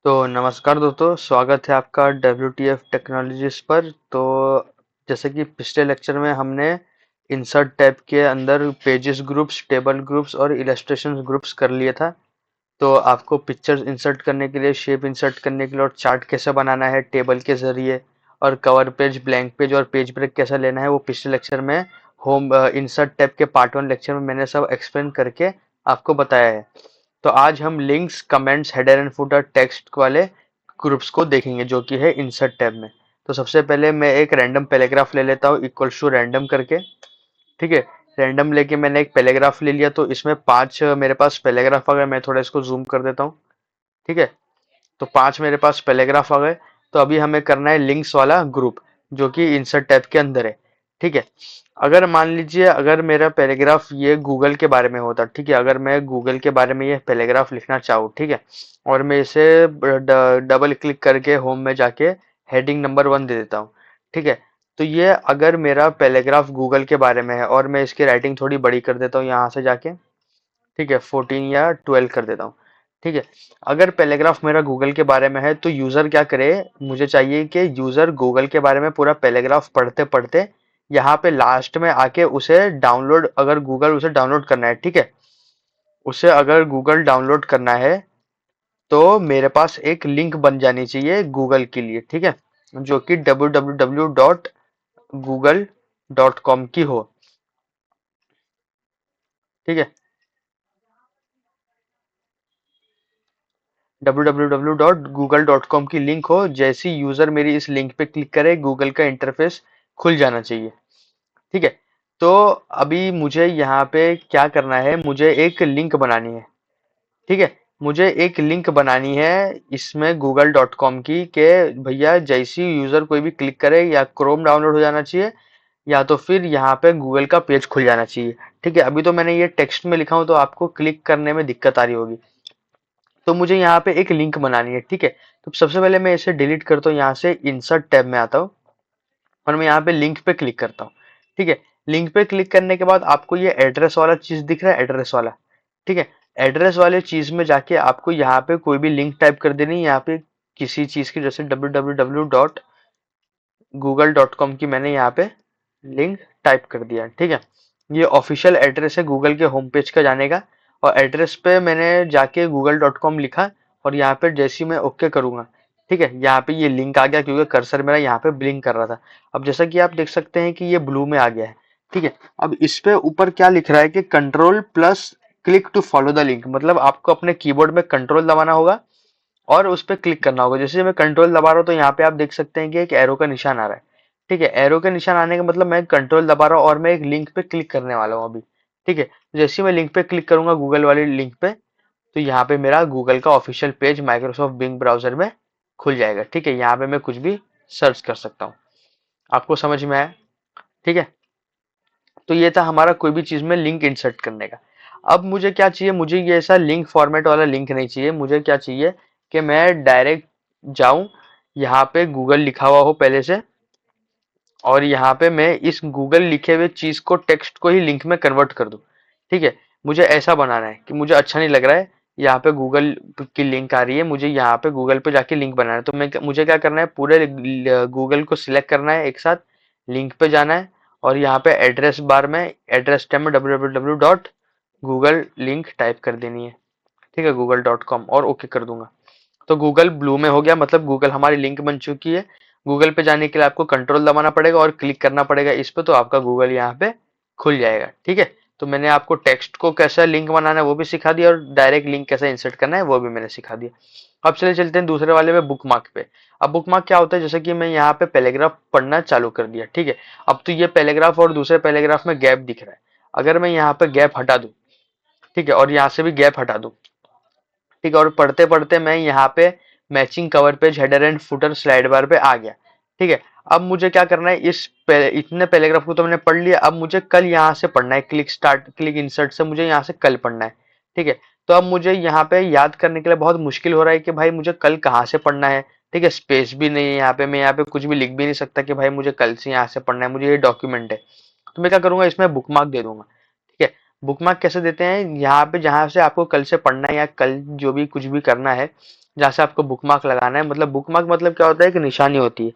तो नमस्कार दोस्तों, स्वागत है आपका WTF टेक्नोलॉजीज पर। तो जैसे कि पिछले लेक्चर में हमने इंसर्ट टैब के अंदर पेजेस ग्रुप्स, टेबल ग्रुप्स और इलस्ट्रेशन ग्रुप्स कर लिया था। तो आपको पिक्चर्स इंसर्ट करने के लिए, शेप इंसर्ट करने के लिए और चार्ट कैसे बनाना है टेबल के जरिए, और कवर पेज, ब्लैंक पेज और पेज ब्रेक कैसे लेना है, वो पिछले लेक्चर में होम इंसर्ट टैब के पार्ट 1 लेक्चर में मैंने सब एक्सप्लेन करके आपको बताया है। तो आज हम links, comments, header and footer text वाले ग्रुप्स को देखेंगे जो कि है इंसर्ट टैब में। तो सबसे पहले मैं एक रैंडम पैराग्राफ ले लेता हूँ इक्वल्स टू रैंडम करके। ठीक है, रैंडम लेके मैंने एक पैराग्राफ ले लिया, तो इसमें 5 मेरे पास पैराग्राफ आ गए। मैं थोड़ा इसको जूम कर देता हूँ। ठीक है, तो 5 मेरे पास पैराग्राफ आ गए। तो अभी हमें करना है लिंक्स वाला ग्रुप जो कि इंसर्ट टैब के अंदर है। ठीक है, अगर मान लीजिए अगर मेरा पैराग्राफ ये गूगल के बारे में होता, ठीक है, अगर मैं गूगल के बारे में ये पैराग्राफ लिखना चाहूँ, ठीक है, और मैं इसे डबल क्लिक करके होम में जाके हेडिंग नंबर 1 दे देता हूँ। ठीक है, तो ये अगर मेरा पैराग्राफ गूगल के बारे में है और मैं इसकी राइटिंग थोड़ी बड़ी कर देता हूँ यहाँ से जाके, ठीक है, 14 या 12 कर देता हूँ। ठीक है, अगर पैराग्राफ मेरा गूगल के बारे में है तो यूजर क्या करे, मुझे चाहिए कि यूजर गूगल के बारे में पूरा पैराग्राफ पढ़ते पढ़ते यहाँ पे लास्ट में आके उसे डाउनलोड, अगर गूगल उसे डाउनलोड करना है, ठीक है, उसे अगर गूगल डाउनलोड करना है तो मेरे पास एक लिंक बन जानी चाहिए गूगल के लिए। ठीक है, जो कि www.google.com की हो। ठीक है, www.google.com की लिंक हो, जैसी यूजर मेरी इस लिंक पे क्लिक करे गूगल का इंटरफेस खुल जाना चाहिए। ठीक है, तो अभी मुझे यहाँ पे क्या करना है, मुझे एक लिंक बनानी है। ठीक है, मुझे एक लिंक बनानी है इसमें google.com की, के भैया जैसी यूजर कोई भी क्लिक करे या क्रोम डाउनलोड हो जाना चाहिए या तो फिर यहाँ पे गूगल का पेज खुल जाना चाहिए। ठीक है, अभी तो मैंने ये टेक्स्ट में लिखा हूँ तो आपको क्लिक करने में दिक्कत आ रही होगी। तो मुझे यहाँ पे एक लिंक बनानी है। ठीक है, तो सबसे पहले मैं इसे डिलीट करता हूँ, यहाँ से इंसर्ट टैब में आता हूँ और मैं यहाँ पे लिंक पे क्लिक करता हूँ। ठीक है, लिंक पे क्लिक करने के बाद आपको ये एड्रेस वाला चीज दिख रहा है, एड्रेस वाला। ठीक है, एड्रेस वाले चीज में जाके आपको यहाँ पे कोई भी लिंक टाइप कर देनी है। यहाँ पे किसी चीज की, जैसे www.google.com की मैंने यहाँ पे लिंक टाइप कर दिया। ठीक है, ये ऑफिशियल एड्रेस है गूगल के होम पेज का जाने का, और एड्रेस पे मैंने जाके google.com लिखा और यहाँ पे जैसे ही मैं ओके करूंगा, ठीक है, यहाँ पे ये लिंक आ गया क्योंकि कर्सर मेरा यहाँ पे ब्लिंक कर रहा था। अब जैसा कि आप देख सकते हैं कि ये ब्लू में आ गया है। ठीक है, अब इस पे ऊपर क्या लिख रहा है कि control plus click to follow the link, मतलब आपको अपने कीबोर्ड में कंट्रोल दबाना होगा और उस पर क्लिक करना होगा। जैसे मैं कंट्रोल दबा रहा हूँ तो यहाँ पे आप देख सकते हैं कि एक एरो का निशान आ रहा है। ठीक है, एरो का निशान आने का मतलब मैं कंट्रोल दबा रहा हूँ और मैं एक लिंक पे क्लिक करने वाला हूँ अभी। ठीक है, जैसे ही मैं लिंक पे क्लिक करूंगा गूगल वाली लिंक पे, तो यहाँ पे मेरा गूगल का official page Microsoft Bing browser में खुल जाएगा। ठीक है, यहाँ पे मैं कुछ भी सर्च कर सकता हूँ। आपको समझ में आया? ठीक है, तो ये था हमारा कोई भी चीज में लिंक इंसर्ट करने का। अब मुझे क्या चाहिए, मुझे ये ऐसा लिंक फॉर्मेट वाला लिंक नहीं चाहिए। मुझे क्या चाहिए कि मैं डायरेक्ट जाऊं, यहाँ पे गूगल लिखा हुआ हो पहले से, और यहाँ पे मैं इस गूगल लिखे हुए चीज को, टेक्स्ट को ही लिंक में कन्वर्ट कर दूं। ठीक है, मुझे ऐसा बनाना है कि मुझे अच्छा नहीं लग रहा है यहाँ पे गूगल की लिंक आ रही है, मुझे यहाँ पे गूगल पे जाके लिंक बनाना है। तो मुझे क्या करना है, पूरे गूगल को सिलेक्ट करना है एक साथ, लिंक पे जाना है और यहाँ पे एड्रेस बार में, एड्रेस टैब में www.google लिंक टाइप कर देनी है। ठीक है, google.com, और ओके कर दूंगा। तो गूगल ब्लू में हो गया, मतलब गूगल हमारी लिंक बन चुकी है। गूगल पे जाने के लिए आपको कंट्रोल दबाना पड़ेगा और क्लिक करना पड़ेगा इस पे, तो आपका गूगल यहाँ पे खुल जाएगा। ठीक है, तो मैंने आपको टेक्स्ट को कैसा लिंक बनाना है वो भी सिखा दिया और डायरेक्ट लिंक कैसे इंसर्ट करना है वो भी मैंने सिखा दिया। अब चले चलते हैं दूसरे वाले में, बुक मार्क पे। अब बुक मार्क क्या होता है, जैसे कि मैं यहाँ पे पैराग्राफ पढ़ना चालू कर दिया। ठीक है, अब तो ये पैराग्राफ और दूसरे पैराग्राफ में गैप दिख रहा है। अगर मैं यहाँ पे गैप हटा दूं, ठीक है, और यहाँ से भी गैप हटा दूं, ठीक है, और पढ़ते पढ़ते मैं यहाँ पे matching cover page, header and footer, slide bar पे आ गया। ठीक है, अब मुझे क्या करना है, इतने पैराग्राफ को तो मैंने पढ़ लिया, अब मुझे कल यहाँ से पढ़ना है, क्लिक स्टार्ट, क्लिक इंसर्ट से मुझे यहाँ से कल पढ़ना है। ठीक है, तो अब मुझे यहाँ पे याद करने के लिए बहुत मुश्किल हो रहा है कि भाई मुझे कल कहाँ से पढ़ना है। ठीक है, स्पेस भी नहीं है यहाँ पे, मैं यहाँ पे कुछ भी लिख भी नहीं सकता कि भाई मुझे कल से यहाँ से पढ़ना है, मुझे ये डॉक्यूमेंट है। तो मैं क्या करूंगा, इसमें बुकमार्क दे दूंगा। ठीक है, बुकमार्क कैसे देते हैं, यहाँ पे जहाँ से आपको कल से पढ़ना है या कल जो भी कुछ भी करना है, जहाँ से आपको बुकमार्क लगाना है, मतलब बुकमार्क मतलब क्या होता है, एक निशानी होती है,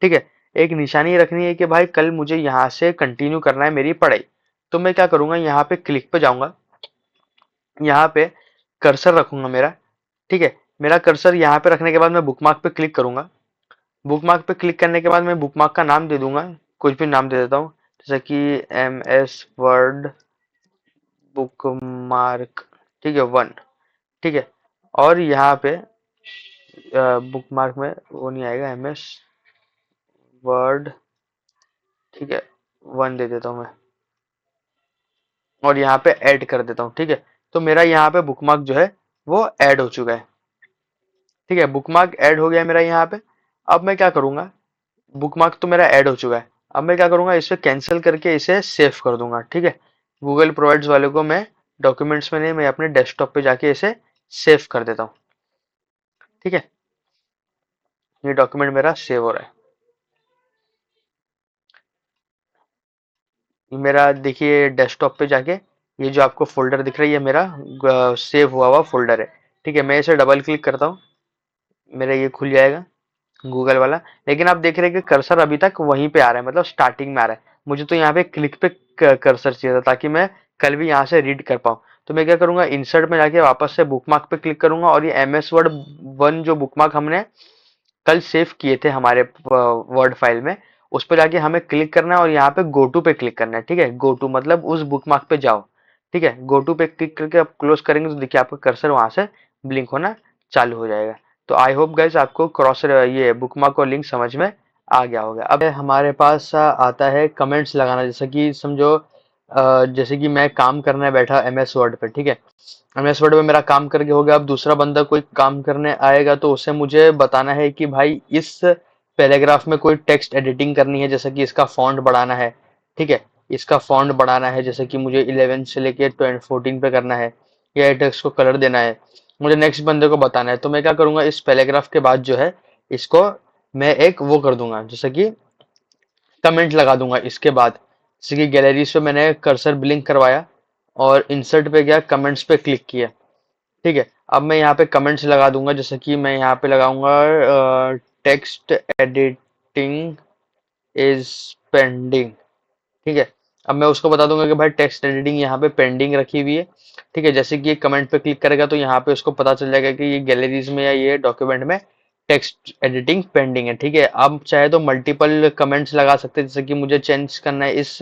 ठीक है। एक निशानी रखनी है कि भाई कल मुझे यहाँ से कंटिन्यू करना है मेरी पढ़ाई। तो मैं क्या करूंगा, यहाँ पे क्लिक पे जाऊंगा, यहाँ पे कर्सर रखूंगा मेरा, ठीक है। मेरा कर्सर यहाँ पे रखने के बाद मैं बुकमार्क पे क्लिक करूंगा। बुकमार्क पे क्लिक करने के बाद मैं बुकमार्क का नाम दे दूंगा, कुछ भी नाम दे देता हूँ, जैसे कि MS Word बुकमार्क, ठीक है, 1, ठीक है। और यहाँ पे बुकमार्क में वो नहीं आएगा, MS Word, ठीक है, 1 दे देता हूँ मैं, और यहाँ पे ऐड कर देता हूँ, ठीक है। तो मेरा यहाँ पे बुकमार्क जो है वो ऐड हो चुका है, ठीक है। बुकमार्क ऐड हो गया है मेरा यहाँ पे। अब मैं क्या करूंगा, बुकमार्क तो मेरा ऐड हो चुका है, अब मैं क्या करूंगा, इसे कैंसिल करके इसे सेव कर दूंगा, ठीक है। गूगल प्रोवाइड्स वाले को मैं डॉक्यूमेंट्स में नहीं, मैं अपने डेस्कटॉप पे जाके इसे सेव कर देता हूँ, ठीक है। ये डॉक्यूमेंट मेरा सेव हो रहा है। ये मेरा देखिए डेस्कटॉप पे जाके ये जो आपको फोल्डर दिख रहा है, ये मेरा सेव हुआ हुआ फोल्डर है, ठीक है। मैं इसे डबल क्लिक करता हूँ, मेरा ये खुल जाएगा गूगल वाला। लेकिन आप देख रहे हैं कि कर्सर अभी तक वहीं पे आ रहा है, मतलब स्टार्टिंग में आ रहा है। मुझे तो यहाँ पे क्लिक पे कर्सर चाहिए था, ताकि मैं कल भी यहाँ से रीड कर पाऊँ। तो मैं क्या करूंगा, इंसर्ट में जाके वापस से बुकमार्क पे क्लिक करूंगा, और ये MS Word 1 जो बुकमार्क हमने कल सेव किए थे हमारे वर्ड फाइल में, उस पर जाके हमें क्लिक करना है और यहाँ पे गो टू पे क्लिक करना है, ठीक है। गो टू मतलब उस बुकमार्क पे जाओ, ठीक है। गो टू पे क्लिक करके आप क्लोज करेंगे तो देखिए आपका कर्सर वहां से ब्लिंक होना चालू हो जाएगा। तो आई होप गाइस आपको क्रॉस ये बुकमार्क और लिंक समझ में आ गया होगा। अब हमारे पास आता है कमेंट्स लगाना, जैसे कि समझो जैसे कि मैं काम करने बैठा MS Word पे, ठीक है। MS Word में मेरा काम करके हो गया, अब दूसरा बंदा कोई काम करने आएगा तो उसे मुझे बताना है कि भाई इस पैराग्राफ में कोई टेक्स्ट एडिटिंग करनी है, जैसे कि इसका फॉन्ट बढ़ाना है, ठीक है। इसका फॉन्ट बढ़ाना है, जैसे कि मुझे 11 से लेके 14 पे करना है, या टेक्स्ट को कलर देना है, मुझे नेक्स्ट बंदे को बताना है। तो मैं क्या करूंगा, इस पैराग्राफ के बाद जो है इसको मैं एक वो कर दूंगा, जैसे कि कमेंट लगा दूंगा इसके बाद। जैसे कि गैलरीज पे मैंने कर्सर ब्लिंक करवाया और इंसर्ट पे गया, कमेंट्स पे क्लिक किया, ठीक है। अब मैं यहाँ पे कमेंट्स लगा दूंगा, जैसे कि मैं यहाँ पे लगाऊंगा टेक्स्ट एडिटिंग इज पेंडिंग, ठीक है। अब मैं उसको बता दूंगा कि भाई टेक्स्ट एडिटिंग यहाँ पे पेंडिंग रखी हुई है, ठीक है। जैसे कि ये कमेंट पे क्लिक करेगा तो यहाँ पे उसको पता चल जाएगा कि ये गैलरीज में या ये डॉक्यूमेंट में टेक्स्ट एडिटिंग पेंडिंग है, ठीक है। अब चाहे तो मल्टीपल कमेंट्स लगा सकते हैं, जैसे कि मुझे चेंज करना है, इस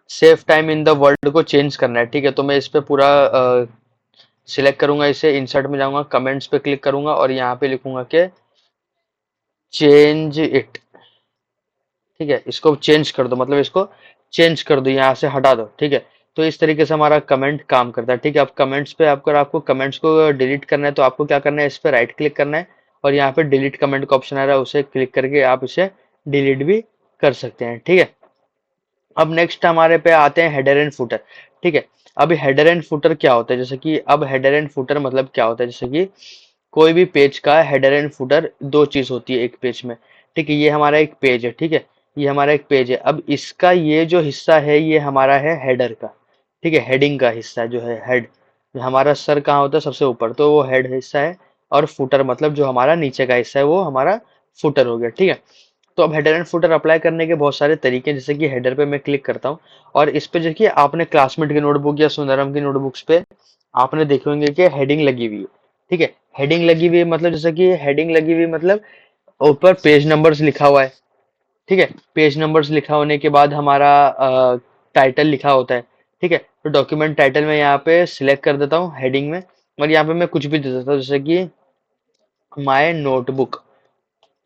save time in the world को चेंज करना है, ठीक है। तो मैं इस पे पूरा सिलेक्ट करूंगा, इसे इंसर्ट में जाऊंगा, कमेंट्स पे क्लिक करूंगा और यहाँ पे लिखूंगा कि चेंज इट, ठीक है। इसको चेंज कर दो, मतलब इसको चेंज कर दो, यहाँ से हटा दो, ठीक है। तो इस तरीके से हमारा कमेंट काम करता है, ठीक है। अब कमेंट्स पे आपको कमेंट्स को डिलीट करना है तो आपको क्या करना है, इस पे राइट क्लिक करना है और यहाँ पे डिलीट कमेंट का ऑप्शन आ रहा है, उसे क्लिक करके आप इसे डिलीट भी कर सकते हैं, ठीक है। अब नेक्स्ट हमारे पे आते हैं हेडर एंड फुटर, ठीक है। अब हेडर एंड फुटर क्या होता है, जैसे कि अब हेडर एंड फुटर मतलब क्या होता है, जैसे कि कोई भी पेज का हेडर एंड फुटर दो चीज होती है एक पेज में, ठीक है। ये हमारा एक पेज है, ठीक है। ये हमारा एक पेज है, अब इसका ये जो हिस्सा है ये हमारा है हेडर का, ठीक है। हेडिंग का हिस्सा जो है हेड, हमारा सर कहाँ होता है, सबसे ऊपर, तो वो हेड हिस्सा है। और फुटर मतलब जो हमारा नीचे का हिस्सा है वो हमारा फुटर हो गया, ठीक है। तो अब हेडर एंड फुटर अप्लाई करने के बहुत सारे तरीके हैं, जैसे कि हेडर पे मैं क्लिक करता हूँ और इस पे देखिए आपने क्लासमेट की नोटबुक या सुंदरम की नोटबुक्स पे आपने देखे होंगे कि हेडिंग लगी हुई है, ठीक है। हेडिंग लगी हुई है मतलब, जैसे कि हेडिंग लगी हुई मतलब ऊपर पेज नंबर्स लिखा हुआ है, ठीक है। पेज नंबर्स लिखा होने के बाद हमारा टाइटल लिखा होता है, ठीक है। तो डॉक्यूमेंट टाइटल में यहाँ पे सिलेक्ट कर देता हूँ हेडिंग में, और यहाँ पे मैं कुछ भी दे देता हूँ, जैसे कि माय नोटबुक,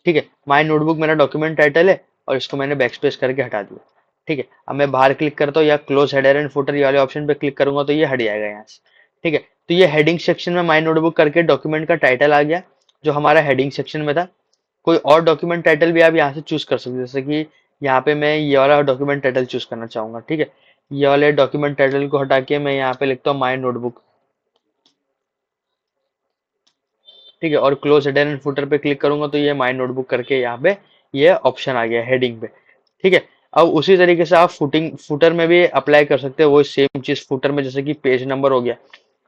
ठीक है। माय नोटबुक मेरा डॉक्यूमेंट टाइटल है और इसको मैंने बैकस्पेस करके हटा दिया, ठीक है। अब मैं बाहर क्लिक करता हूँ या क्लोज हेडर एंड फुटर ये वाले ऑप्शन पे क्लिक करूंगा तो ये हट जाएगा यहाँ से, ठीक है। तो ये हेडिंग सेक्शन में माय नोटबुक करके डॉक्यूमेंट का टाइटल आ गया जो हमारा हेडिंग सेक्शन में था। कोई और डॉक्यूमेंट टाइटल भी आप यहाँ से चूज कर सकते हैं, जैसे कि यहाँ पे मैं ये वाला डॉक्यूमेंट टाइटल चूज करना चाहूंगा, ठीक है। ये वाले डॉक्यूमेंट टाइटल को हटा के मैं यहाँ पे लिखता हूँ माय नोटबुक, ठीक है। और क्लोज हेडर एंड फुटर पे क्लिक करूंगा तो ये माय नोटबुक करके यहाँ पे ये ऑप्शन आ गया हेडिंग पे, ठीक है। अब उसी तरीके से आप फुटर में भी अप्लाई कर सकते हो वो सेम चीज फुटर में, जैसे कि पेज नंबर हो गया,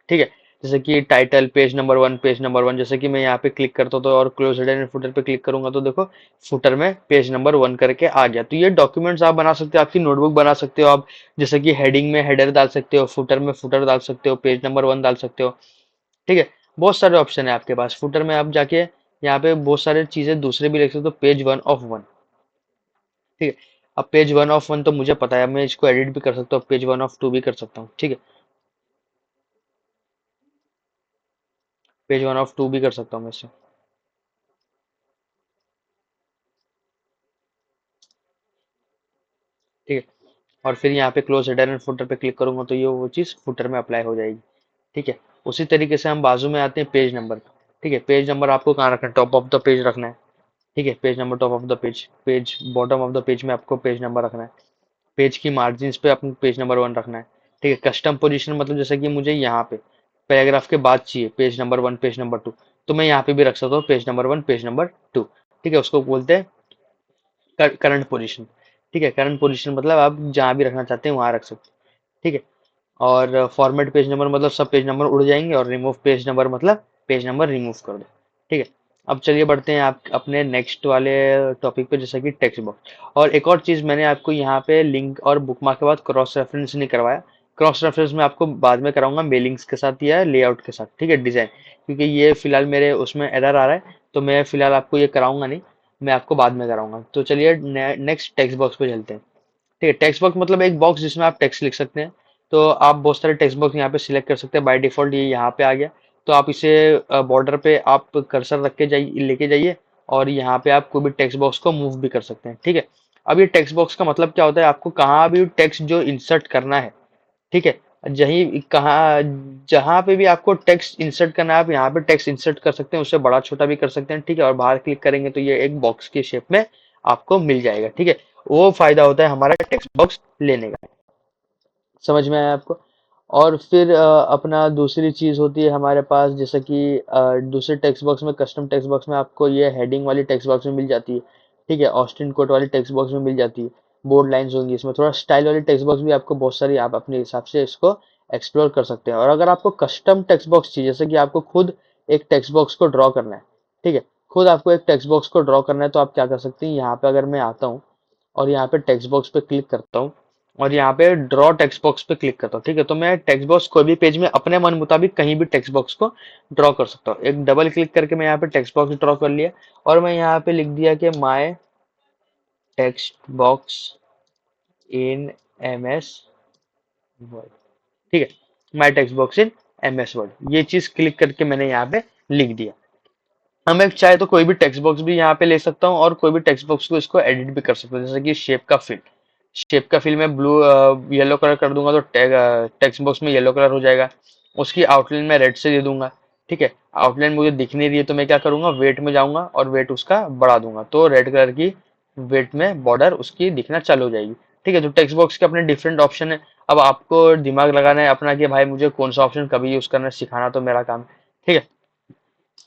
ठीक है। जैसे कि टाइटल पेज नंबर वन, जैसे कि मैं यहाँ पे क्लिक करता हूँ तो और क्लोज हेडर एंड फुटर पे क्लिक करूंगा तो देखो फुटर में पेज नंबर वन करके आ गया। तो ये डॉक्यूमेंट्स आप बना सकते हो, आपकी नोटबुक बना सकते हो आप। जैसे कि हेडिंग में हेडर डाल सकते हो, फुटर में फुटर डाल सकते हो, पेज नंबर वन डाल सकते हो, ठीक है। बहुत सारे ऑप्शन है आपके पास। फुटर में आप जाके यहाँ पे बहुत सारे चीजें दूसरे भी लिख सकते हो, पेज वन ऑफ वन, ठीक है। अब पेज वन ऑफ वन तो मुझे पता है, मैं इसको एडिट भी कर सकता हूँ, पेज वन ऑफ टू भी कर सकता हूँ, ठीक है। पेज वन ऑफ टू भी कर सकता हूँ मैं इससे, ठीक है। और फिर यहाँ पे क्लोज हेडर एंड फुटर पे क्लिक करूंगा तो ये वो चीज फुटर में अप्लाई हो जाएगी, ठीक है। उसी तरीके से हम बाजू में आते हैं पेज नंबर, ठीक है। पेज नंबर आपको कहाँ रखना है, टॉप ऑफ द पेज रखना है, ठीक है। Page number top of the page, page bottom of the page में आपको पेज नंबर रखना है। पेज की मार्जिन पे आपको पेज नंबर वन रखना है, ठीक है। कस्टम पोजीशन मतलब जैसे कि मुझे यहाँ पे पैराग्राफ के बाद चाहिए page number one page number two, तो मैं यहाँ पे भी रख सकता हूँ page number one page number two, ठीक है। उसको बोलते हैं करंट पोजीशन, ठीक है। करंट पोजीशन मतलब आप जहाँ भी रखना चाहते हैं वहां रख सकते हैं, ठीक है। और फॉर्मेट पेज नंबर मतलब सब पेज नंबर उड़ जाएंगे, और रिमूव पेज नंबर मतलब पेज नंबर रिमूव कर दो, ठीक है। अब चलिए बढ़ते हैं आप अपने नेक्स्ट वाले टॉपिक पे, जैसे कि टेक्स्ट बॉक्स। और एक और चीज मैंने आपको यहाँ पे लिंक और बुकमार्क के बाद क्रॉस रेफरेंस नहीं करवाया। क्रॉस रेफरेंस मैं आपको बाद में कराऊंगा मेलिंग्स के साथ या लेआउट के साथ, ठीक है, डिजाइन। क्योंकि ये फिलहाल मेरे उसमें एरर आ रहा है, तो मैं फिलहाल आपको ये कराऊंगा नहीं, मैं आपको बाद में कराऊंगा। तो चलिए नेक्स्ट टेक्स्ट बॉक्स पे चलते हैं, ठीक है। टेक्स्ट बॉक्स मतलब एक बॉक्स जिसमें आप टेक्स्ट लिख सकते हैं। तो आप बहुत सारे टेक्स्ट बॉक्स यहाँ पे सिलेक्ट कर सकते हैं, बाय डिफॉल्ट ये यहाँ पे आ गया। तो आप इसे बॉर्डर पे आप कर्सर रख के जाइए, लेके जाइए, और यहाँ पे आप कोई भी टेक्स्ट बॉक्स को मूव भी कर सकते हैं, ठीक है। अब ये टेक्स्ट बॉक्स का मतलब क्या होता है, आपको कहाँ भी टेक्स्ट जो इंसर्ट करना है, ठीक है। जहीं कहाँ जहाँ पे भी आपको टेक्स्ट इंसर्ट करना है आप यहाँ पे टेक्स्ट इंसर्ट कर सकते हैं, उससे बड़ा छोटा भी कर सकते हैं, ठीक है। और बाहर क्लिक करेंगे तो ये एक बॉक्स की शेप में आपको मिल जाएगा, ठीक है। वो फायदा होता है हमारा टेक्स्ट बॉक्स लेने का। समझ में आया आपको। और फिर अपना दूसरी चीज होती है हमारे पास, जैसे कि दूसरे टेक्स्ट बॉक्स में, कस्टम टेक्स्ट बॉक्स में आपको ये हेडिंग वाली टेक्स्ट बॉक्स में मिल जाती है, ठीक है। ऑस्टिन कोट वाली टेक्स्ट बॉक्स में मिल जाती है, बोल्ड लाइंस होंगी इसमें, थोड़ा स्टाइल वाली टेक्स्ट बॉक्स भी आपको बहुत सारी, आप अपने हिसाब से इसको एक्सप्लोर कर सकते हैं। और अगर आपको कस्टम टेक्स्ट बॉक्स चाहिए, जैसे कि आपको खुद एक टेक्स्ट बॉक्स को ड्रॉ करना है, ठीक है, खुद आपको एक टेक्स्ट बॉक्स को ड्रॉ करना है, तो आप क्या कर सकते हैं, यहाँ पे अगर मैं आता हूँ और यहाँ पे टेक्स्ट बॉक्स पे क्लिक करता हूँ और यहाँ पे ड्रॉ टेक्स्ट बॉक्स पे क्लिक करता हूँ, ठीक है, तो मैं टेक्स्ट बॉक्स कोई भी पेज में अपने मन मुताबिक कहीं भी टेक्स्ट बॉक्स को ड्रॉ कर सकता हूँ। एक डबल क्लिक करके मैं यहाँ पे टेक्स्ट बॉक्स ड्रॉ कर लिया, और मैं यहाँ पे लिख दिया कि my text box in M S Word, ठीक है। My text box in M S Word, ये चीज क्लिक करके मैंने यहाँ पे लिख दिया। हम एक चाहे तो कोई भी टेक्स्ट बॉक्स भी यहाँ पे ले सकता हूँ, और कोई भी टेक्स्ट बॉक्स को इसको एडिट भी कर सकता हूँ, जैसे कि शेप का फिल मैं ब्लू येलो कलर कर दूंगा तो टेक्स्ट बॉक्स में येलो कलर हो जाएगा। उसकी आउटलाइन मैं रेड से दे दूंगा, ठीक है। आउटलाइन मुझे दिख नहीं रही है तो मैं क्या करूंगा, वेट में जाऊंगा और वेट उसका बढ़ा दूंगा, तो रेड कलर की वेट में बॉर्डर उसकी दिखना चालू हो जाएगी, ठीक है। तो टेक्स्ट बॉक्स के अपने डिफरेंट ऑप्शन है। अब आपको दिमाग लगाना है अपना कि भाई मुझे कौन सा ऑप्शन कभी यूज करना है, सिखाना तो मेरा काम है, ठीक है।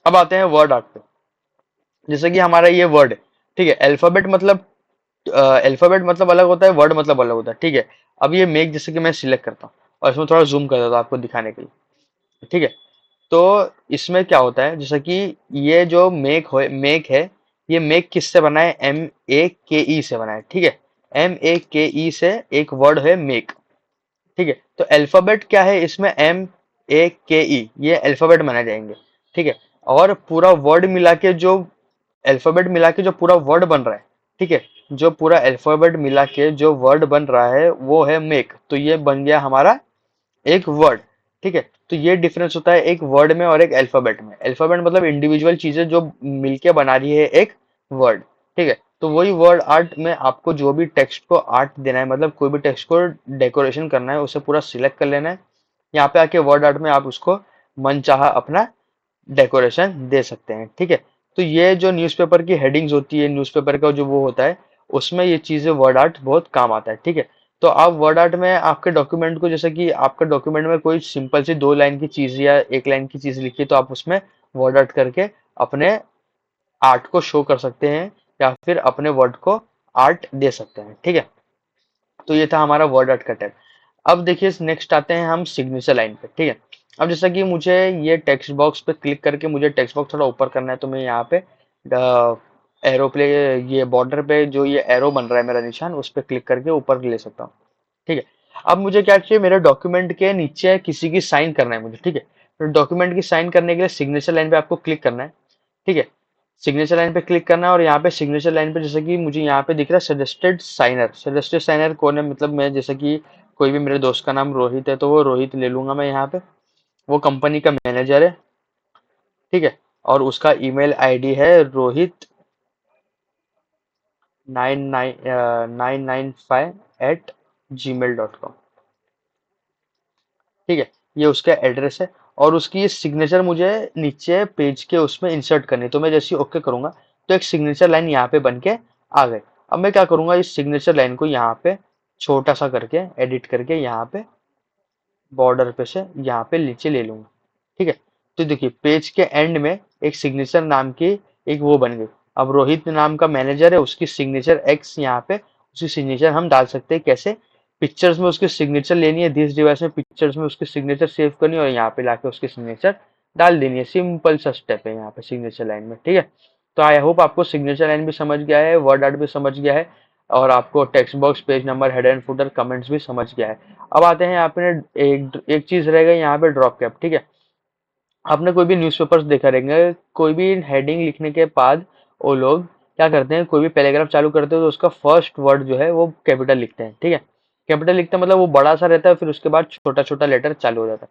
अब आते हैं वर्ड आर्ट पे। जैसे कि हमारा ये वर्ड है, ठीक है। अल्फाबेट मतलब अलग होता है, वर्ड मतलब अलग होता है, ठीक है। अब ये मेक जैसे कि मैं सिलेक्ट करता हूँ और इसमें थोड़ा जूम कर देता हूँ आपको दिखाने के लिए, ठीक है। तो इसमें क्या होता है, जैसे कि ये जो मेक है, ये मेक किससे बना है, MEKE से बना है, ठीक है। MEKE से एक वर्ड है मेक, ठीक है। तो अल्फाबेट क्या है इसमें, MEKE, ये अल्फाबेट माने जाएंगे, ठीक है। और पूरा वर्ड मिला के जो अल्फाबेट मिला के जो पूरा वर्ड बन रहा है, ठीक है, जो पूरा अल्फाबेट मिला के जो वर्ड बन रहा है वो है मेक, तो ये बन गया हमारा एक वर्ड, ठीक है। तो ये डिफरेंस होता है एक वर्ड में और एक अल्फाबेट में। अल्फाबेट मतलब इंडिविजुअल चीजें जो मिलके बना रही है एक वर्ड, ठीक है। तो वही वर्ड आर्ट में आपको जो भी टेक्स्ट को आर्ट देना है, मतलब कोई भी टेक्स्ट को डेकोरेशन करना है, उसे पूरा सिलेक्ट कर लेना है। यहाँ पे आके वर्ड आर्ट में आप उसको मन चाहा अपना डेकोरेशन दे सकते हैं, ठीक है। तो ये जो न्यूज़पेपर की हेडिंग्स होती है, न्यूज़पेपर का जो वो होता है, उसमें ये चीजें वर्ड आर्ट बहुत काम आता है, ठीक है। तो आप वर्ड आर्ट में आपके डॉक्यूमेंट को, जैसे कि आपका डॉक्यूमेंट में कोई सिंपल सी 2 लाइन की चीज या 1 लाइन की चीज लिखी है, तो आप उसमें वर्ड आर्ट करके अपने आर्ट को शो कर सकते हैं, या फिर अपने वर्ड को आर्ट दे सकते हैं, ठीक है। तो ये था हमारा वर्ड आर्ट का टैब। अब देखिए नेक्स्ट आते हैं हम सिग्नेचर लाइन पे, ठीक है। अब जैसा कि मुझे ये टेक्स्ट बॉक्स पे क्लिक करके मुझे टेक्स्ट बॉक्स थोड़ा ऊपर करना है, तो मैं यहाँ पे एरो प्ले, ये बॉर्डर पे जो ये एरो बन रहा है मेरा निशान, उस पर क्लिक करके ऊपर ले सकता हूँ, ठीक है। अब मुझे क्या चाहिए, मेरे डॉक्यूमेंट के नीचे किसी की साइन करना है मुझे, ठीक है। तो डॉक्यूमेंट की साइन करने के लिए सिग्नेचर लाइन पे आपको क्लिक करना है, ठीक है। सिग्नेचर लाइन पे क्लिक करना है और यहाँ पे सिग्नेचर लाइन पे जैसे कि मुझे यहाँ पे दिख रहा है सजेस्टेड साइनर। सजेस्टेड साइनर कौन है, मतलब मैं जैसे कि कोई भी मेरे दोस्त का नाम रोहित है तो वो रोहित ले लूंगा मैं यहाँ पे। वो कंपनी का मैनेजर है, ठीक है। और उसका ईमेल आईडी है रोहित 995@gmail.com, ठीक है। ये उसका एड्रेस है और उसकी सिग्नेचर मुझे नीचे पेज के उसमें इंसर्ट करनी है। तो मैं जैसे ओके करूंगा तो एक सिग्नेचर लाइन यहाँ पे बन के आ गई। अब मैं क्या करूंगा, इस सिग्नेचर लाइन को यहाँ पे छोटा सा करके एडिट करके यहाँ पे बॉर्डर पे से यहाँ पे नीचे ले लूंगा, ठीक है। तो देखिए पेज के एंड में एक सिग्नेचर नाम की एक वो बन गई। अब रोहित नाम का मैनेजर है, उसकी सिग्नेचर एक्स यहाँ पे, उसकी सिग्नेचर हम डाल सकते हैं कैसे, पिक्चर्स में उसकी सिग्नेचर लेनी है, दिस डिवाइस में पिक्चर्स में उसकी सिग्नेचर सेव करनी है और यहाँ पे लाके उसकी सिग्नेचर डाल देनी है। सिंपल सा स्टेप है यहाँ पे सिग्नेचर लाइन में, ठीक है। तो आई होप आपको सिग्नेचर लाइन भी समझ गया है, वर्ड आर्ट भी समझ गया है, और आपको text box, page number, header and footer, comments भी समझ गया है। अब आते हैं यहाँ पे एक एक चीज रहेगा यहाँ पे ड्रॉप कैप, ठीक है। आपने कोई भी न्यूज़पेपर्स देखा रहेंगे, कोई भी हेडिंग लिखने के बाद वो लोग क्या करते हैं, कोई भी पैराग्राफ चालू करते हैं तो उसका फर्स्ट वर्ड जो है वो कैपिटल लिखते हैं, ठीक है। कैपिटल लिखते हैं मतलब वो बड़ा सा रहता है, फिर उसके बाद छोटा छोटा लेटर चालू हो जाता है।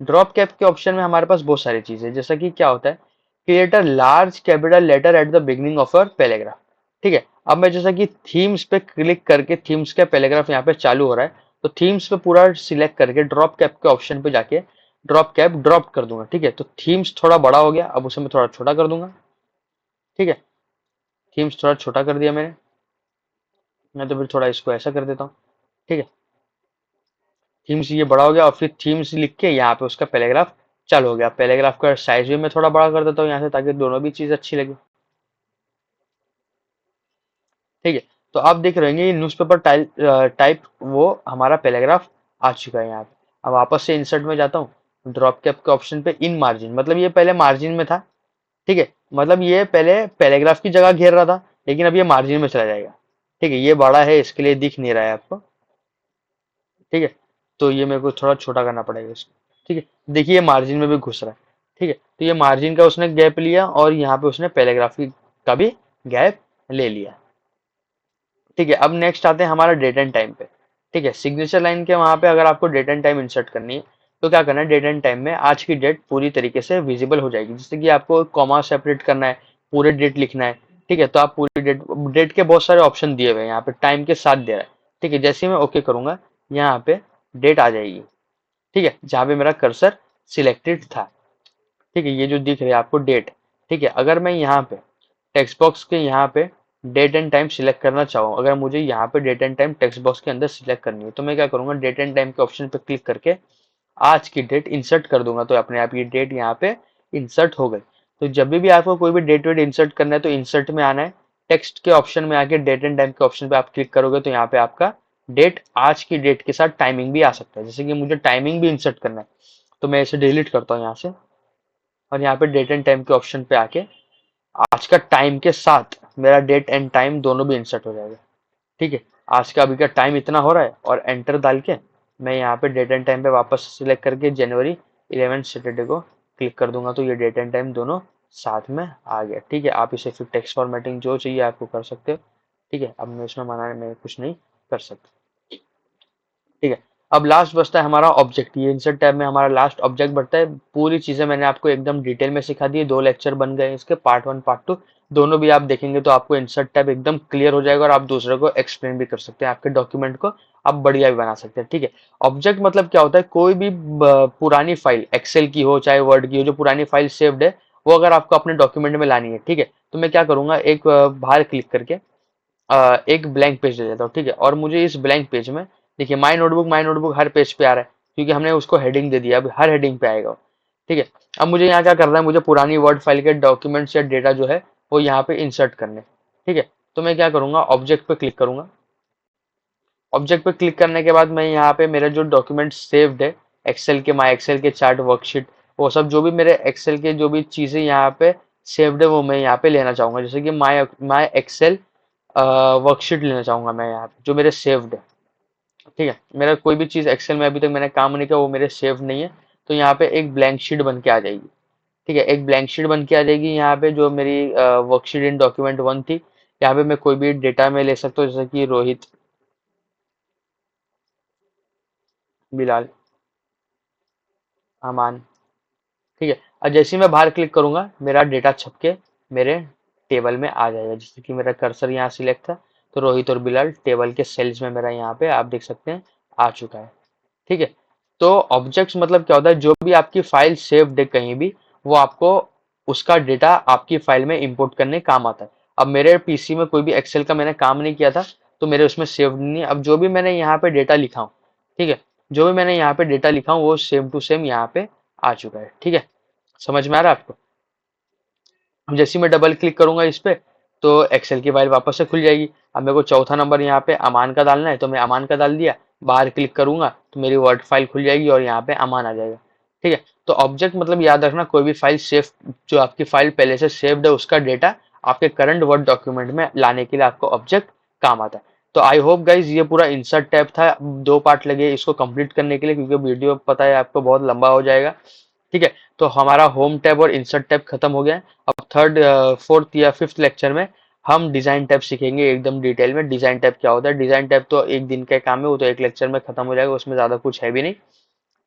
ड्रॉप कैप के ऑप्शन में हमारे पास बहुत सारी चीजें, जैसा कि क्या होता है, create a large capital letter at the beginning of our paragraph, ठीक है। अब मैं जैसा कि थीम्स पे क्लिक करके थीम्स का पैराग्राफ यहाँ पे चालू हो रहा है, तो थीम्स पे पूरा सिलेक्ट करके ड्रॉप कैप के ऑप्शन पे जाके ड्रॉप कैप ड्रॉप कर दूंगा, ठीक है। तो थीम्स थोड़ा बड़ा हो गया, अब उसे मैं थोड़ा छोटा कर दूंगा, ठीक है। थीम्स थोड़ा छोटा कर दिया मैंने, मैं तो फिर थोड़ा इसको ऐसा कर देता हूँ, ठीक है। थीम्स ये बड़ा हो गया और फिर थीम्स लिख के यहाँ पे उसका पैराग्राफ चालू हो गया। पैराग्राफ का साइज भी मैं थोड़ा बड़ा कर देता हूँ यहाँ से, ताकि दोनों भी चीज अच्छी लगे, ठीक है। तो आप देख रहे हैं न्यूज़पेपर टाइप वो हमारा पैराग्राफ आ चुका है यहाँ पे। अब वापस से इंसर्ट में जाता हूँ, ड्रॉप कैप के ऑप्शन पे इन मार्जिन, मतलब ये पहले मार्जिन में था, ठीक है। मतलब ये पहले पैराग्राफ की जगह घेर रहा था, लेकिन अब ये मार्जिन में चला जाएगा, ठीक है। ये बड़ा है इसके लिए दिख नहीं रहा है आपको, ठीक है। तो ये मेरे को थोड़ा छोटा करना पड़ेगा इसको, ठीक है। देखिए ये मार्जिन में भी घुस रहा है, ठीक है। तो ये मार्जिन का उसने गैप लिया और यहाँ पे उसने पैराग्राफ का भी गैप ले लिया, ठीक है। अब नेक्स्ट आते हैं हमारा डेट एंड टाइम पे, ठीक है। सिग्नेचर लाइन के वहां पे अगर आपको डेट एंड टाइम इंसर्ट करनी है तो क्या करना है, डेट एंड टाइम में आज की डेट पूरी तरीके से विजिबल हो जाएगी। जैसे कि आपको कॉमा सेपरेट करना है, पूरे डेट लिखना है, ठीक है। तो आप पूरी डेट, डेट के बहुत सारे ऑप्शन दिए हुए हैं यहाँ पे, टाइम के साथ दे रहा है, ठीक है। जैसे ही मैं ओके करूंगा यहाँ पे डेट आ जाएगी, ठीक है, जहाँ पे मेरा कर्सर सिलेक्टेड था, ठीक है। ये जो दिख रही है आपको डेट, ठीक है। अगर मैं यहाँ पे टेक्स्ट बॉक्स के यहाँ पे डेट एंड टाइम सिलेक्ट करना चाहूँ, अगर मुझे यहाँ पे date and time text box के अंदर सिलेक्ट करनी है, तो मैं क्या करूंगा, डेट एंड टाइम के ऑप्शन पे क्लिक करके आज की डेट इंसर्ट कर दूंगा, तो अपने आप ये डेट यहाँ पे इंसर्ट हो गई। तो जब भी आपको कोई भी डेट वेट इंसर्ट करना है तो इंसर्ट में आना है, टेक्स्ट के ऑप्शन में आके डेट एंड टाइम के ऑप्शन पे आप क्लिक करोगे तो यहाँ पे आपका डेट, आज की डेट के साथ टाइमिंग भी आ सकता है। जैसे कि मुझे टाइमिंग भी इंसर्ट करना है, तो मैं इसे डिलीट करता हूँ यहाँ से, और यहाँ पे डेट एंड टाइम के ऑप्शन पे आके आज का टाइम के साथ मेरा डेट एंड टाइम दोनों भी इंसर्ट हो जाएगा, ठीक है। आज का अभी का टाइम इतना हो रहा है और एंटर डाल के मैं यहाँ पे डेट एंड टाइम पे वापस सिलेक्ट करके जनवरी 11 सैटरडे को क्लिक कर दूंगा, तो ये डेट एंड टाइम दोनों साथ में आ गया, ठीक है। आप इसे फिर टेक्स्ट फॉर्मेटिंग जो चाहिए आपको कर सकते हो, ठीक है। अब मैं इसमें मना मैं कुछ नहीं कर सकता, ठीक है। अब लास्ट बचता है हमारा ऑब्जेक्ट, ये इंसर्ट टैब में हमारा लास्ट ऑब्जेक्ट बढ़ता है। पूरी चीजें मैंने आपको एकदम डिटेल में सिखा दी, 2 लेक्चर बन गए इसके, पार्ट 1 पार्ट 2 दोनों भी आप देखेंगे तो आपको इंसर्ट टैब एकदम क्लियर हो जाएगा और आप दूसरे को एक्सप्लेन भी कर सकते हैं, आपके डॉक्यूमेंट को आप बढ़िया भी बना सकते हैं, ठीक है। ऑब्जेक्ट मतलब क्या होता है, कोई भी पुरानी फाइल एक्सेल की हो चाहे वर्ड की हो, जो पुरानी फाइल सेव्ड है वो अगर आपको अपने डॉक्यूमेंट में लानी है, ठीक है। तो मैं क्या करूंगा, एक बाहर क्लिक करके एक ब्लैंक पेज दे देता हूँ, ठीक है। और मुझे इस ब्लैंक पेज में देखिए माई नोटबुक हर पेज पे आ रहा है, क्योंकि हमने उसको हेडिंग दे दिया, अब हर हेडिंग पे आएगा, ठीक है। अब मुझे यहाँ क्या करना है, मुझे पुरानी वर्ड फाइल के डॉक्यूमेंट्स या डेटा जो है वो यहाँ पे इंसर्ट करने, ठीक है। तो मैं क्या करूंगा, ऑब्जेक्ट पे क्लिक करूंगा, ऑब्जेक्ट पे क्लिक करने के बाद मैं यहाँ पे मेरा जो डॉक्यूमेंट सेव्ड है एक्सेल के, माई एक्सेल के चार्ट वर्कशीट, वो सब जो भी मेरे एक्सेल के जो भी चीजें यहाँ पे सेव्ड है वो मैं यहाँ पे लेना चाहूंगा। जैसे कि माई माई एक्सेल वर्कशीट लेना चाहूंगा मैं यहाँ पे, जो मेरे सेव्ड है। ठीक है, मेरा कोई भी चीज एक्सेल में अभी तक मैंने काम नहीं किया वो मेरे सेव नहीं है, तो यहाँ पे एक ब्लैंक शीट बन के आ जाएगी। ठीक है, एक ब्लैंक शीट बन के आ जाएगी यहाँ पे, जो मेरी वर्कशीट इन डॉक्यूमेंट वन थी। यहाँ पे मैं कोई भी डेटा में ले सकता हूँ, जैसे कि रोहित, बिलाल, अमान। ठीक है, और जैसे ही मैं बाहर क्लिक करूंगा मेरा डेटा छप के मेरे टेबल में आ जाएगा। जैसे कि मेरा कर्सर यहाँ सिलेक्ट था, तो रोहित और बिलाल टेबल के सेल्स में मेरा यहाँ पे आप देख सकते हैं आ चुका है। ठीक है, तो ऑब्जेक्ट्स मतलब क्या होता है, जो भी आपकी फाइल सेव्ड है कहीं भी, वो आपको उसका डेटा आपकी फाइल में इंपोर्ट करने काम आता है। अब मेरे पीसी में कोई भी एक्सेल का मैंने काम नहीं किया था, तो मेरे उसमें सेव्ड नहीं है। अब जो भी मैंने यहाँ पे डेटा लिखा हूँ, ठीक है, जो भी मैंने यहाँ पे डेटा लिखा हूँ वो सेम टू सेम यहाँ पे आ चुका है। ठीक है, समझ में आ रहा है आपको? अब जैसे ही मैं डबल क्लिक करूंगा इस पे, तो एक्सेल की फाइल वापस से खुल जाएगी। अब मेरे को चौथा नंबर यहाँ पे अमान का डालना है, तो मैं अमान का डाल दिया, बाहर क्लिक करूंगा तो मेरी वर्ड फाइल खुल जाएगी और यहाँ पे अमान आ जाएगा। ठीक है, तो ऑब्जेक्ट मतलब याद रखना, कोई भी फाइल सेव, जो आपकी फाइल पहले से सेव्ड है उसका डेटा आपके करंट वर्ड डॉक्यूमेंट में लाने के लिए आपको ऑब्जेक्ट काम आता है। तो आई होप गाइज ये पूरा इंसर्ट टैब था, 2 पार्ट लगे इसको कंप्लीट करने के लिए, क्योंकि वीडियो पता है आपको बहुत लंबा हो जाएगा। ठीक है, तो हमारा होम टैब और इंसर्ट टैब खत्म हो गया है। अब थर्ड, फोर्थ या फिफ्थ लेक्चर में हम डिजाइन टैब सीखेंगे एकदम डिटेल में। डिजाइन टैब क्या होता है, डिजाइन टैब तो एक दिन का काम है, वो तो एक लेक्चर में खत्म हो जाएगा, उसमें ज्यादा कुछ है भी नहीं।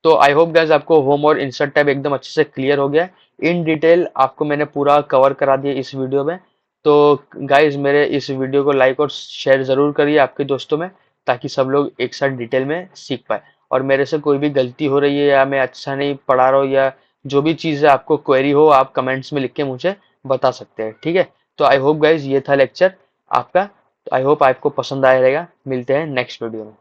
तो आई होप गाइज आपको होम और इंसर्ट टैब एकदम अच्छे से क्लियर हो गया है। इन डिटेल आपको मैंने पूरा कवर करा दिया इस वीडियो में। तो गाइज मेरे इस वीडियो को लाइक और शेयर जरूर करिए आपके दोस्तों में, ताकि सब लोग एक साथ डिटेल में सीख पाए। और मेरे से कोई भी गलती हो रही है या मैं अच्छा नहीं पढ़ा रहा हूँ, या जो भी चीज़ है आपको क्वेरी हो, आप कमेंट्स में लिख के मुझे बता सकते हैं। ठीक है, तो आई होप गाइज ये था लेक्चर आपका। तो आई होप आपको पसंद आया रहेगा। मिलते हैं नेक्स्ट वीडियो में।